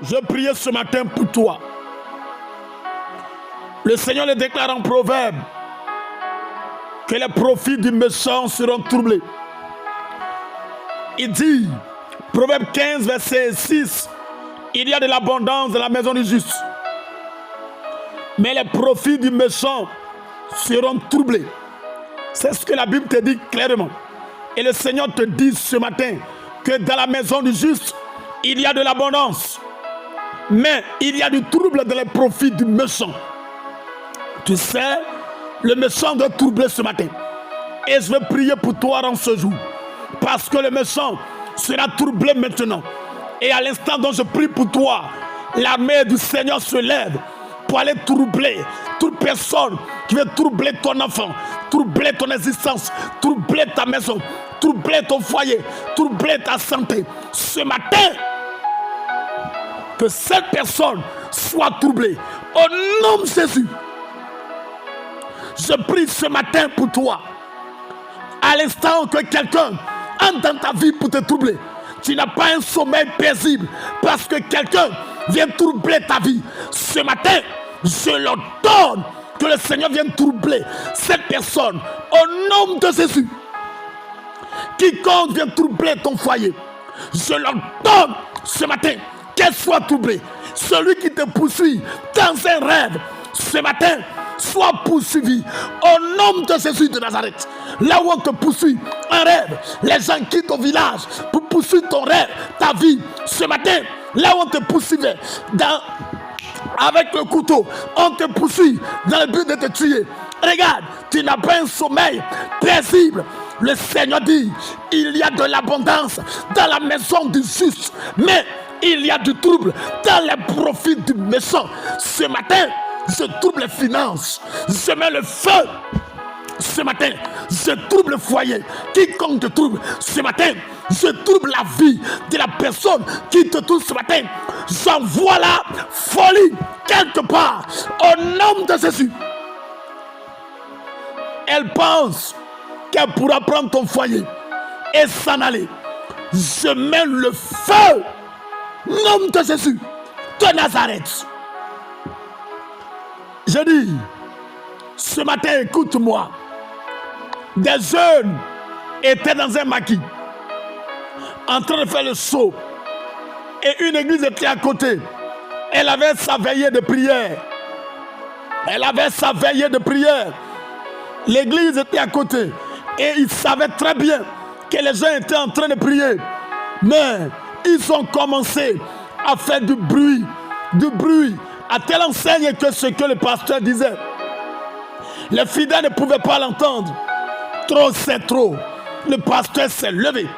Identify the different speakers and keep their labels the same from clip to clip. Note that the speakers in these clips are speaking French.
Speaker 1: Je priais ce matin pour toi. Le Seigneur le déclare en Proverbe que les profits du méchant seront troublés. Il dit, Proverbe 15, verset 6, il y a de l'abondance dans la maison du juste, mais les profits du méchant seront troublés. C'est ce que la Bible te dit clairement. Et le Seigneur te dit ce matin que dans la maison du juste, il y a de l'abondance, mais il y a du trouble dans les profits du méchant. Tu sais, le méchant doit troubler ce matin. Et je vais prier pour toi dans ce jour, parce que le méchant sera troublé maintenant. Et à l'instant dont je prie pour toi, l'armée du Seigneur se lève pour aller troubler toute personne qui veut troubler ton enfant, troubler ton existence, troubler ta maison, troubler ton foyer, troubler ta santé. Ce matin, que cette personne soit troublée. Au nom de Jésus, je prie ce matin pour toi. À l'instant que quelqu'un entre dans ta vie pour te troubler, tu n'as pas un sommeil paisible parce que quelqu'un vient troubler ta vie. Ce matin, je l'ordonne que le Seigneur vienne troubler cette personne. Au nom de Jésus, quiconque vient troubler ton foyer, je l'ordonne ce matin qu'elle soit troublée. Celui qui te poursuit dans un rêve, ce matin, soit poursuivi au nom de Jésus de Nazareth. Là où on te poursuit un rêve, les gens quittent ton village pour poursuivre ton rêve, ta vie. Ce matin, là où on te poursuivait avec le couteau, on te poursuit dans le but de te tuer. Regarde, tu n'as pas un sommeil paisible. Le Seigneur dit, il y a de l'abondance dans la maison du juste, mais il y a du trouble dans les profits du méchant. Ce matin, je trouble les finances, je mets le feu. Ce matin, je trouble le foyer. Quiconque te trouble, ce matin, je trouble la vie de la personne qui te trouble ce matin. J'envoie la folie quelque part au nom de Jésus. Elle pense qu'elle pourra prendre ton foyer et s'en aller. Je mets le feu, nom de Jésus, de Nazareth. Je dis, ce matin, écoute-moi. Des jeunes étaient dans un maquis, en train de faire le saut. Et une église était à côté. Elle avait sa veillée de prière. Elle avait sa veillée de prière. L'église était à côté. Et ils savaient très bien que les gens étaient en train de prier. Mais ils ont commencé à faire du bruit, à telle enseigne que ce que le pasteur disait, les fidèles ne pouvaient pas l'entendre. Trop c'est trop. Le pasteur s'est levé.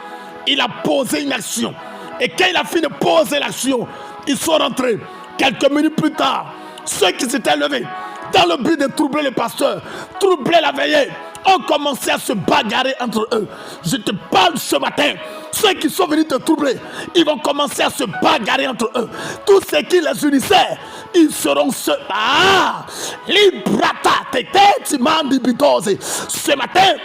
Speaker 1: Il a posé une action. Et quand il a fini de poser l'action, ils sont rentrés. Quelques minutes plus tard, ceux qui s'étaient levés dans le but de troubler le pasteur, troubler la veillée, ont commencé à se bagarrer entre eux. Je te parle ce matin. Ceux qui sont venus te troubler, ils vont commencer à se bagarrer entre eux. Tous ceux qui les unissaient, ils seront ceux. Ah! Librata, tete, timandi, bitose. Ce matin,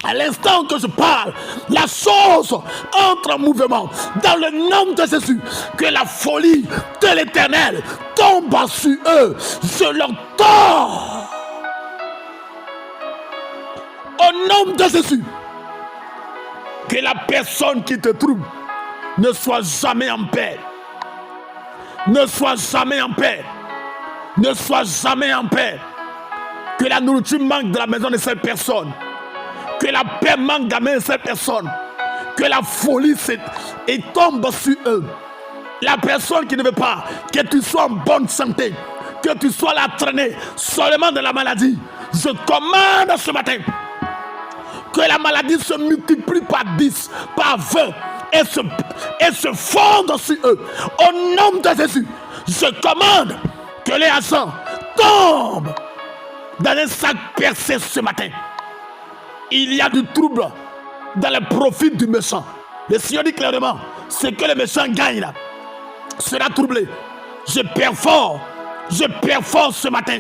Speaker 1: à l'instant que je parle, la chose entre en mouvement dans le nom de Jésus. Que la folie de l'Éternel tombe sur eux. Je l'entends. Au nom de Jésus. Que la personne qui te trouble ne soit jamais en paix. Ne soit jamais en paix. Ne soit jamais en paix. Que la nourriture manque de la maison de cette personne. Que la paix manque de la maison de cette personne. Que la folie tombe sur eux. La personne qui ne veut pas que tu sois en bonne santé, que tu sois là traîné seulement de la maladie. Je commande ce matin que la maladie se multiplie par 10, par 20 et se fonde sur eux. Au nom de Jésus, je commande que les agents tombent dans un sac percé ce matin. Il y a du trouble dans les profits du méchant. Le Seigneur dit clairement, ce que le méchant gagne là sera troublé. Je perfore ce matin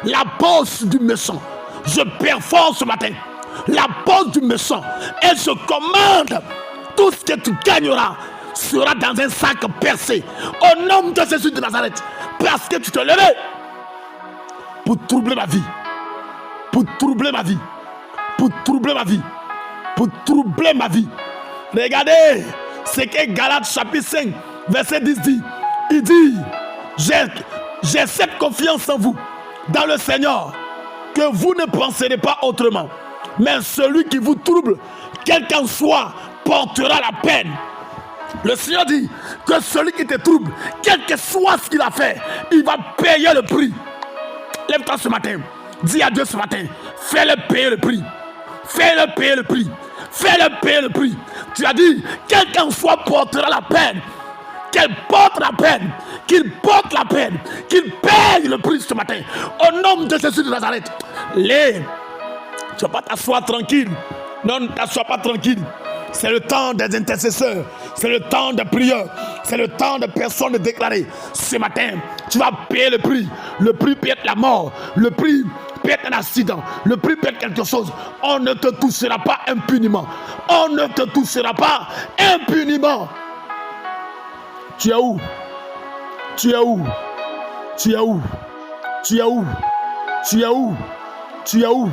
Speaker 1: la poche du méchant. Je perfore ce matin la poche du méchant. Et je commande tout ce que tu gagneras sera dans un sac percé. Au nom de Jésus de Nazareth. Parce que tu te levais pour troubler ma vie. Pour troubler ma vie. Pour troubler ma vie. Pour troubler ma vie. Regardez ce que Galates chapitre 5, verset 10 dit. Il dit, j'ai cette confiance en vous, dans le Seigneur, que vous ne penserez pas autrement. Mais celui qui vous trouble, quel qu'en soit, portera la peine. Le Seigneur dit que celui qui te trouble, quel que soit ce qu'il a fait, il va payer le prix. Lève-toi ce matin. Dis à Dieu ce matin, fais-le payer le prix. Fais-le payer le prix. Fais-le payer le prix. Tu as dit, quel qu'en soit portera la peine. Qu'elle porte la peine. Qu'il porte la peine. Qu'il paye le prix ce matin. Au nom de Jésus de Nazareth. Tu ne vas pas t'asseoir tranquille. Non, ne t'assois pas tranquille. C'est le temps des intercesseurs. C'est le temps de prière. C'est le temps de personnes de déclarer. Ce matin, tu vas payer le prix. Le prix peut être la mort. Le prix peut être un accident. Le prix peut être quelque chose. On ne te touchera pas impunément. On ne te touchera pas impunément. Tu es où? Tu es où? Tu es où? Tu es où? Tu es où? Tu es où?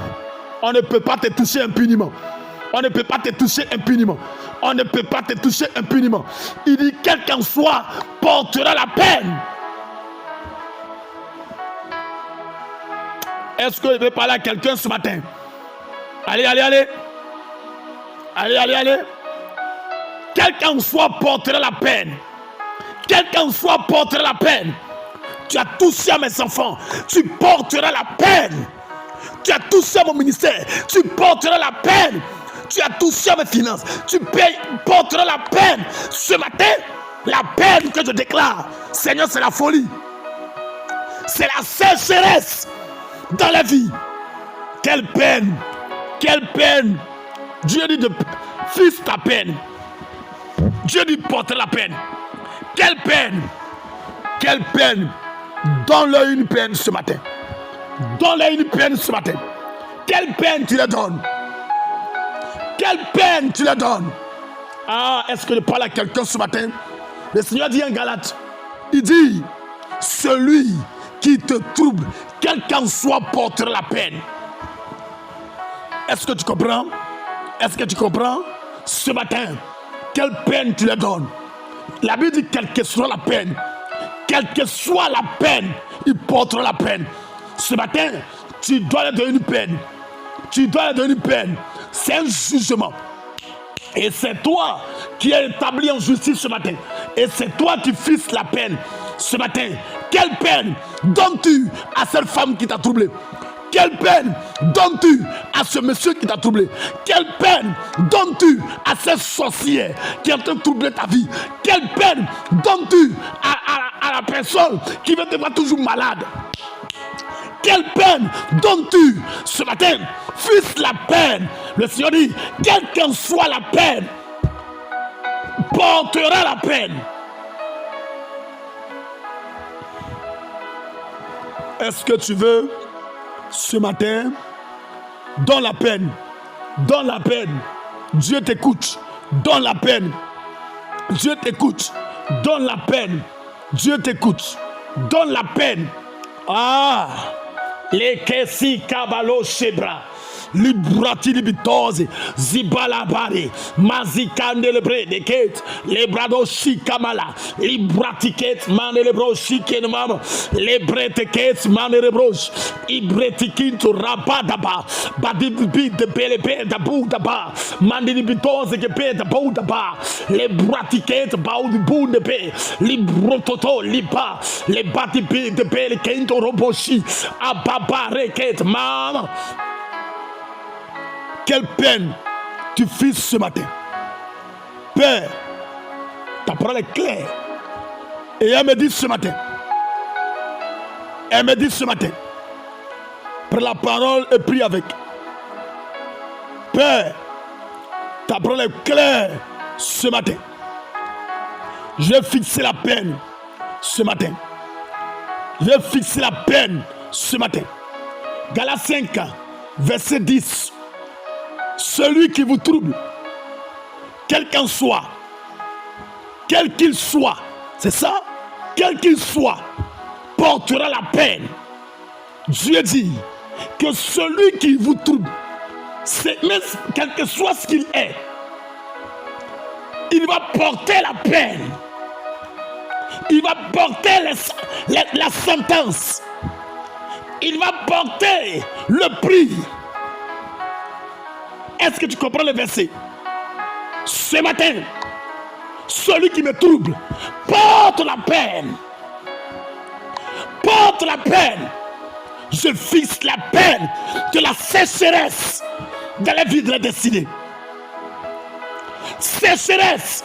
Speaker 1: On ne peut pas te toucher impunément. On ne peut pas te toucher impunément. On ne peut pas te toucher impunément. Il dit, quel qu'en soit, portera la peine. Est-ce que je vais parler à quelqu'un ce matin? Allez, allez, allez. Allez, allez, allez. Quel qu'en soit, portera la peine. Quel qu'en soit, portera la peine. Tu as touché à mes enfants. Tu porteras la peine. Tu as touché à mon ministère. Tu porteras la peine. Tu as touché à mes finances. Tu porteras la peine. Ce matin, la peine que je déclare, Seigneur, c'est la folie. C'est la sécheresse dans la vie. Quelle peine. Quelle peine. Dieu dit de fils ta peine. Dieu dit porter la peine. Quelle peine. Quelle peine. Donne-leur une peine ce matin. Donne-leur une peine ce matin. Quelle peine tu leur donnes? Quelle peine tu leur donnes? Ah, est-ce que je parle à quelqu'un ce matin? Le Seigneur dit en Galates, il dit, celui qui te trouble, quel qu'en soit, portera la peine. Est-ce que tu comprends? Est-ce que tu comprends? Ce matin, quelle peine tu leur donnes? La Bible dit, quelle que soit la peine, quelle que soit la peine, il portera la peine. Ce matin, tu dois leur donner une peine. Tu dois leur donner une peine. C'est un jugement. Et c'est toi qui es établi en justice ce matin. Et c'est toi qui fixes la peine ce matin. Quelle peine donnes-tu à cette femme qui t'a troublé? Quelle peine donnes-tu à ce monsieur qui t'a troublé? Quelle peine donnes-tu à cette sorcière qui a troublé ta vie? Quelle peine donnes-tu à la personne qui veut te voir toujours malade? Quelle peine donnes-tu ce matin? Fixe la peine. Le Seigneur dit, quelle qu'en soit la peine, portera la peine. Est-ce que tu veux ce matin? Donne la peine. Donne la peine. Dieu t'écoute. Donne la peine. Dieu t'écoute. Donne la peine. Dieu t'écoute. Donne la peine. Ah! Les kesi kabalo shebra. Librati libitosi. Zibalabari. Mazikande lebre de ket. Lebrado shikamala. Libratiket mane lebro shiken mama. Lebreteket mane lebrosh. Ibretikinto rabadaba. Badibi de belebe da boudaba. Mande libitosi ke pe da boudaba. Lebratiket baudi boudebe. Librototo liba. Le batibi de bele kento roboshi. Ababa reket mama. Quelle peine tu fixes ce matin. Père, ta parole est claire. Et elle me dit ce matin. Elle me dit ce matin. Prends la parole et prie avec. Père, ta parole est claire ce matin. J'ai fixé la peine ce matin. J'ai fixé la peine ce matin. Galates 5, verset 10. Celui qui vous trouble, quel qu'en soit, quel qu'il soit, c'est ça, quel qu'il soit, portera la peine. Dieu dit que celui qui vous trouble, même quel que soit ce qu'il est, il va porter la peine. Il va porter la sentence. Il va porter le prix. Est-ce que tu comprends le verset? Ce matin, celui qui me trouble porte la peine. Porte la peine. Je fixe la peine de la sécheresse dans la vie de la destinée. Sécheresse.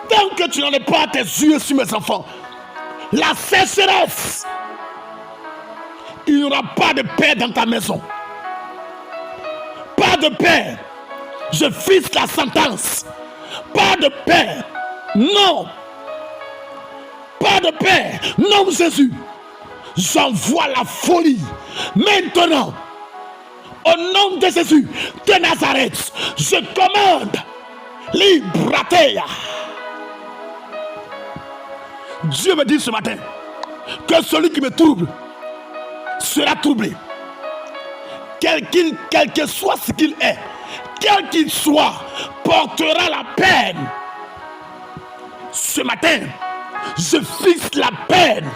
Speaker 1: Tant que tu n'en es pas tes yeux sur mes enfants, la sécheresse. Il n'y aura pas de paix dans ta maison. Pas de paix. Je fixe la sentence. Pas de paix. Non. Pas de paix. Non, Jésus. J'envoie la folie. Maintenant, au nom de Jésus de Nazareth, je commande Libratea. Dieu me dit ce matin que celui qui me trouble sera troublé. Quel que soit ce qu'il est, quel qu'il soit, portera la peine. Ce matin, je fixe la peine.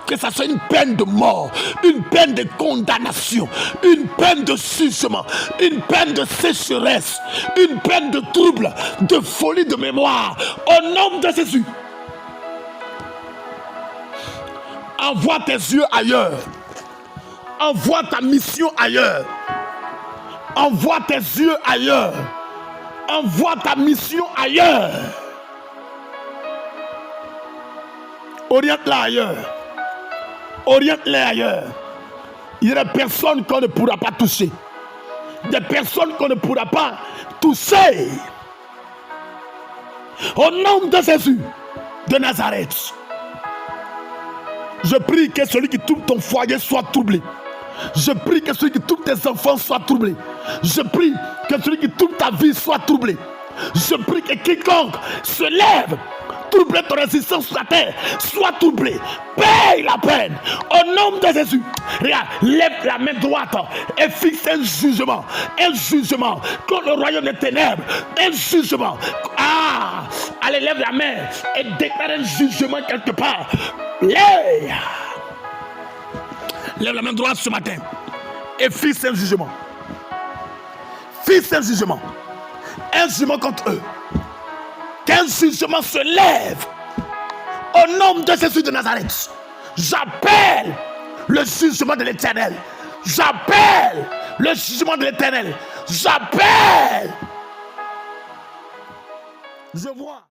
Speaker 1: Que ça soit une peine de mort, une peine de condamnation, une peine de jugement, une peine de sécheresse, une peine de trouble, de folie de mémoire. Au nom de Jésus. Envoie tes yeux ailleurs. Envoie ta mission ailleurs. Envoie tes yeux ailleurs. Envoie ta mission ailleurs. Oriente-la ailleurs. Oriente-les ailleurs. Il y a des personnes qu'on ne pourra pas toucher. Des personnes qu'on ne pourra pas toucher. Au nom de Jésus de Nazareth, je prie que celui qui trouble ton foyer soit troublé. Je prie que celui qui trouble tes enfants soit troublé. Je prie que celui qui trouble ta vie soit troublé. Je prie que quiconque se lève troubler ton résistance sur la terre, sois troublé, paye la peine au nom de Jésus. Regarde, lève la main droite et fixe un jugement contre le royaume des ténèbres, un jugement. Allez, lève la main et déclare un jugement quelque part. Lève la main droite ce matin et fixe un jugement. Fixe un jugement contre eux. Qu'un jugement se lève au nom de Jésus de Nazareth. J'appelle le jugement de l'Éternel. J'appelle le jugement de l'Éternel. J'appelle. Je vois.